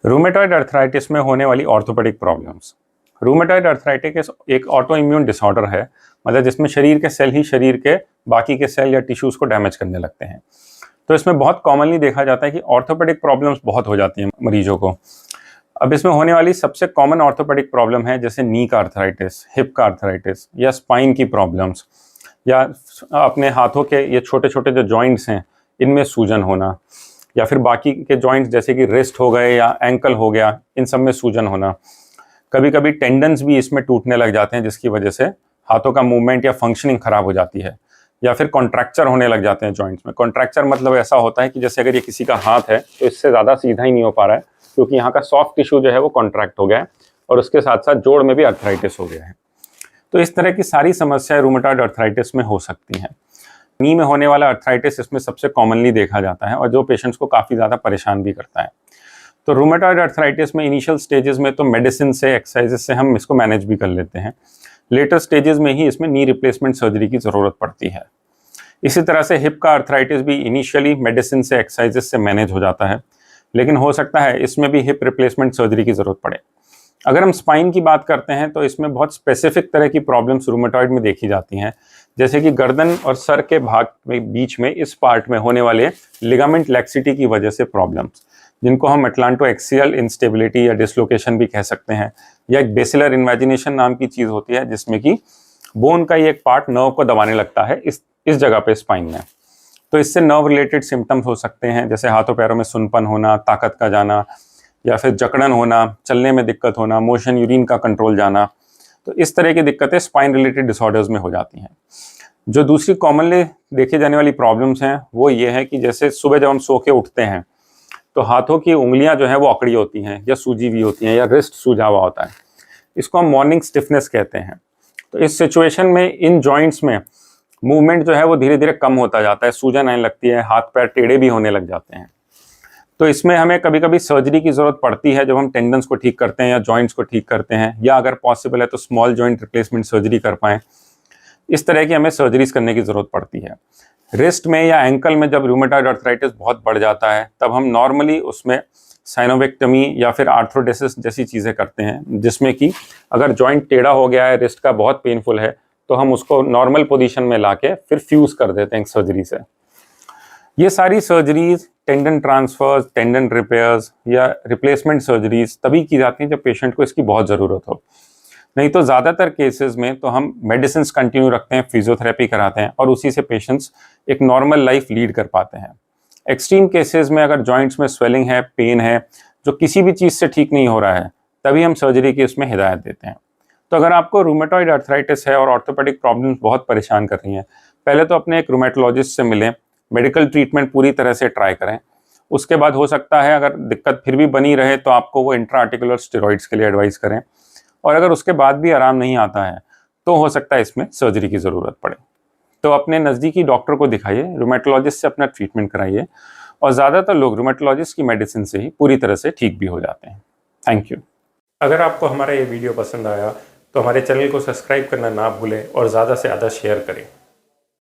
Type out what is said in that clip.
Rheumatoid arthritis में होने वाली ऑर्थोपेडिक प्रॉब्लम्स। रूमेटॉइड अर्थराइटिस एक ऑटो इम्यून डिसऑर्डर है, मतलब जिसमें शरीर के सेल ही शरीर के बाकी के सेल या टिश्यूज को डैमेज करने लगते हैं। तो इसमें बहुत कॉमनली देखा जाता है कि ऑर्थोपेडिक प्रॉब्लम्स बहुत हो जाती हैं मरीजों को। अब इसमें होने वाली सबसे कॉमन ऑर्थोपेडिक प्रॉब्लम है जैसे नी का अर्थराइटिस, हिप का अर्थराइटिस या स्पाइन की प्रॉब्लम्स, या अपने हाथों के ये छोटे छोटे जो जॉइंट्स हैं इनमें सूजन होना, या फिर बाकी के जॉइंट्स जैसे कि रिस्ट हो गए या एंकल हो गया, इन सब में सूजन होना। कभी कभी टेंडन्स भी इसमें टूटने लग जाते हैं जिसकी वजह से हाथों का मूवमेंट या फंक्शनिंग खराब हो जाती है, या फिर कॉन्ट्रैक्चर होने लग जाते हैं जॉइंट्स में। कॉन्ट्रैक्चर मतलब ऐसा होता है कि जैसे अगर ये किसी का हाथ है तो इससे ज़्यादा सीधा ही नहीं हो पा रहा है क्योंकि यहाँ का सॉफ्ट टिश्यू जो है वो कॉन्ट्रैक्ट हो गया है और उसके साथ साथ जोड़ में भी अर्थराइटिस हो गया है। तो इस तरह की सारी समस्याएं रूमेटॉइड अर्थराइटिस में हो सकती हैं। नी में होने वाला अर्थराइटिस इसमें सबसे कॉमनली देखा जाता है और जो पेशेंट्स को काफ़ी ज़्यादा परेशान भी करता है। तो रूमेटॉइड अर्थराइटिस में इनिशियल स्टेजेस में तो मेडिसिन से, एक्सरसाइजेस से हम इसको मैनेज भी कर लेते हैं। लेटर स्टेजेस में ही इसमें नी रिप्लेसमेंट सर्जरी की ज़रूरत पड़ती है। इसी तरह से हिप का अर्थराइटिस भी इनिशियली मेडिसिन से, एक्सरसाइजेस से मैनेज हो जाता है, लेकिन हो सकता है इसमें भी हिप रिप्लेसमेंट सर्जरी की ज़रूरत पड़े। अगर हम स्पाइन की बात करते हैं तो इसमें बहुत स्पेसिफिक तरह की प्रॉब्लम्स रूमेटॉइड में देखी जाती हैं, जैसे कि गर्दन और सर के भाग में बीच में इस पार्ट में होने वाले लिगामेंट लैक्सिटी की वजह से प्रॉब्लम्स, जिनको हम अटलांटो एक्सियल इंस्टेबिलिटी या डिसलोकेशन भी कह सकते हैं, या एक बेसिलर इन्वेजिनेशन नाम की चीज़ होती है जिसमें कि बोन का ही एक पार्ट नर्व को दबाने लगता है इस जगह पे स्पाइन में। तो इससे नर्व रिलेटेड सिम्टम्स हो सकते हैं, जैसे हाथों पैरों में सुनपन होना, ताकत का जाना, या फिर जकड़न होना, चलने में दिक्कत होना, मोशन यूरिन का कंट्रोल जाना। तो इस तरह की दिक्कतें स्पाइन रिलेटेड डिसऑर्डर्स में हो जाती हैं। जो दूसरी कॉमनली देखी जाने वाली प्रॉब्लम्स हैं वो ये है कि जैसे सुबह जब हम सो के उठते हैं तो हाथों की उंगलियां जो हैं वो अकड़ी होती हैं या सूजी हुई होती हैं, या रिस्ट सूजा हुआ होता है। इसको हम मॉर्निंग स्टिफनेस कहते हैं। तो इस सिचुएशन में इन जॉइंट्स में मूवमेंट जो है वो धीरे धीरे कम होता जाता है, सूजन आने लगती है, हाथ पैर टेढ़े भी होने लग जाते हैं। तो इसमें हमें कभी कभी सर्जरी की ज़रूरत पड़ती है जब हम टेंडन्स को ठीक करते हैं या जॉइंट्स को ठीक करते हैं, या अगर पॉसिबल है तो स्मॉल जॉइंट रिप्लेसमेंट सर्जरी कर पाएँ। इस तरह की हमें सर्जरीज करने की ज़रूरत पड़ती है। रिस्ट में या एंकल में जब रूमेटॉइड अर्थराइटिस बहुत बढ़ जाता है तब हम नॉर्मली उसमें साइनोवेक्टमी या फिर आर्थ्रोडेसिस जैसी चीज़ें करते हैं, जिसमें कि अगर जॉइंट टेढ़ा हो गया है, रिस्ट का बहुत पेनफुल है, तो हम उसको नॉर्मल पोजीशन में लाके फिर फ्यूज़ कर देते हैं सर्जरी से। ये सारी surgeries, tendon transfers, tendon repairs या रिप्लेसमेंट सर्जरीज तभी की जाती हैं जब पेशेंट को इसकी बहुत ज़रूरत हो। नहीं तो ज़्यादातर केसेस में तो हम मेडिसिन कंटिन्यू रखते हैं, फिजियोथेरेपी कराते हैं और उसी से पेशेंट्स एक नॉर्मल लाइफ लीड कर पाते हैं। एक्सट्रीम केसेस में अगर जॉइंट्स में स्वेलिंग है, पेन है, जो किसी भी चीज़ से ठीक नहीं हो रहा है, तभी हम सर्जरी की उसमें हिदायत देते हैं। तो अगर आपको रूमेटॉइड अर्थराइटिस है और ऑर्थोपेडिक प्रॉब्लम्स बहुत परेशान कर रही हैं, पहले तो अपने एक रूमेटोलॉजिस्ट से मिलें, मेडिकल ट्रीटमेंट पूरी तरह से ट्राई करें। उसके बाद हो सकता है अगर दिक्कत फिर भी बनी रहे तो आपको वो इंट्रा आर्टिकुलर स्टेरॉइड्स के लिए एडवाइस करें, और अगर उसके बाद भी आराम नहीं आता है तो हो सकता है इसमें सर्जरी की ज़रूरत पड़े। तो अपने नज़दीकी डॉक्टर को दिखाइए, रूमेटोलॉजिस्ट से अपना ट्रीटमेंट कराइए, और ज़्यादातर लोग रूमेटोलॉजिस्ट की मेडिसिन से ही पूरी तरह से ठीक भी हो जाते हैं। Thank you. अगर आपको हमारा ये वीडियो पसंद आया तो हमारे चैनल को सब्सक्राइब करना ना भूलें और ज़्यादा से ज़्यादा शेयर करें।